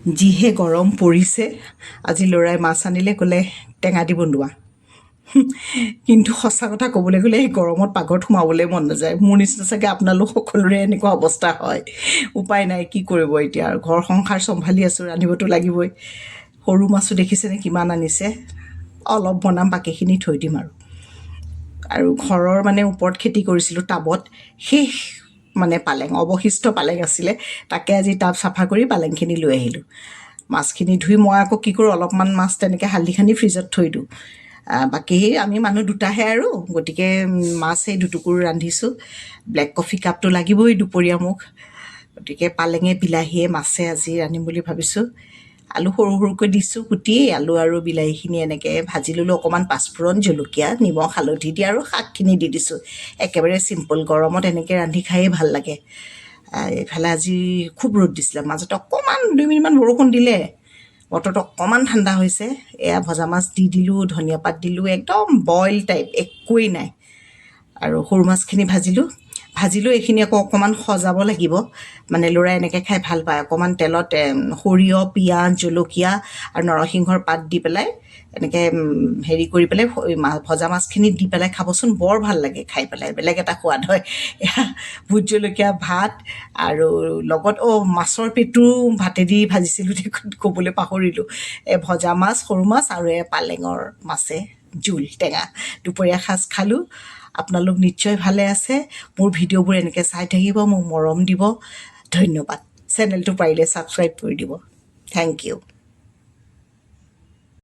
যিহে গৰম পৰিছে আজি ল'ৰাই মাছ আনিলে ক'লে টেঙা দি বনোৱা কিন্তু সঁচা কথা ক'বলৈ গ'লে এই গৰমত পাকঘৰত সোমাবলৈ মন নাযায় মোৰ নিচিনা চাগে আপোনালোক সকলোৰে এনেকুৱা অৱস্থা হয় উপায় নাই কি কৰিব এতিয়া আৰু ঘৰ সংসাৰ চম্ভালি আছোঁ ৰান্ধিবতো লাগিবই সৰু মাছো দেখিছেনে কিমান আনিছে অলপ বনাম বাকীখিনি থৈ দিম আৰু ঘৰৰ মানে ওপৰত খেতি কৰিছিলোঁ টাবত শেষ মানে পালেং অৱশিষ্ট পালেং আছিলে তাকে আজি টাব চাফা কৰি পালেংখিনি লৈ আহিলোঁ মাছখিনি ধুই মই আকৌ কি কৰোঁ অলপমান মাছ তেনেকৈ হালধি সানি ফ্ৰিজত থৈ দিওঁ বাকী আমি মানুহ দুটাহে আৰু গতিকে মাছ সেই দুটুকুৰ ৰান্ধিছোঁ ব্লেক কফি কাপটো লাগিবই দুপৰীয়া মোক গতিকে পালেঙে বিলাহীয়ে মাছে আজি ৰান্ধিম বুলি ভাবিছোঁ আলু সৰু সৰুকৈ দিছোঁ কুটি আলু আৰু বিলাহীখিনি এনেকৈ ভাজি ল'লোঁ অকণমান পাঁচফোৰণ জলকীয়া নিমখ হালধি দি আৰু শাকখিনি দি দিছোঁ একেবাৰে চিম্পল গৰমত এনেকৈ ৰান্ধি খায়েই ভাল লাগে এইফালে আজি খুব ৰ'দ দিছিলে মাজতে অকণমান 2 মিনিটমান বৰষুণ দিলে বতৰটো অকণমান ঠাণ্ডা হৈছে এয়া ভজা মাছ দি দিলোঁ ধনিয়া পাত দিলোঁ একদম বইল টাইপ একোৱেই নাই আৰু সৰু মাছখিনি ভাজিলোঁ এইখিনি আকৌ অকণমান সজাব লাগিব মানে ল'ৰাই এনেকৈ খাই ভাল পায় অকণমান তেলত সৰিয়হ পিঁয়াজ জলকীয়া আৰু নৰসিংহৰ পাত দি পেলাই এনেকৈ হেৰি কৰি পেলাই ভজা মাছখিনি দি পেলাই খাবচোন বৰ ভাল লাগে খাই পেলাই বেলেগ এটা সোৱাদ হয় এয়া ভোট জলকীয়া ভাত আৰু লগত মাছৰ পেটু ভাতেদি ভাজিছিলোঁ ক'বলৈ পাহৰিলোঁ ভজা মাছ সৰু মাছ আৰু পালেঙৰ মাছে জোল টেঙা দুপৰীয়া সাজ খালোঁ আপোনালোক নিশ্চয় ভালে আছে মোৰ ভিডিঅ'বোৰ এনেকৈ চাই থাকিব মোক মৰম দিব ধন্যবাদ চেনেলটো পাৰিলে ছাবস্ক্ৰাইব কৰি দিব থেংক ইউ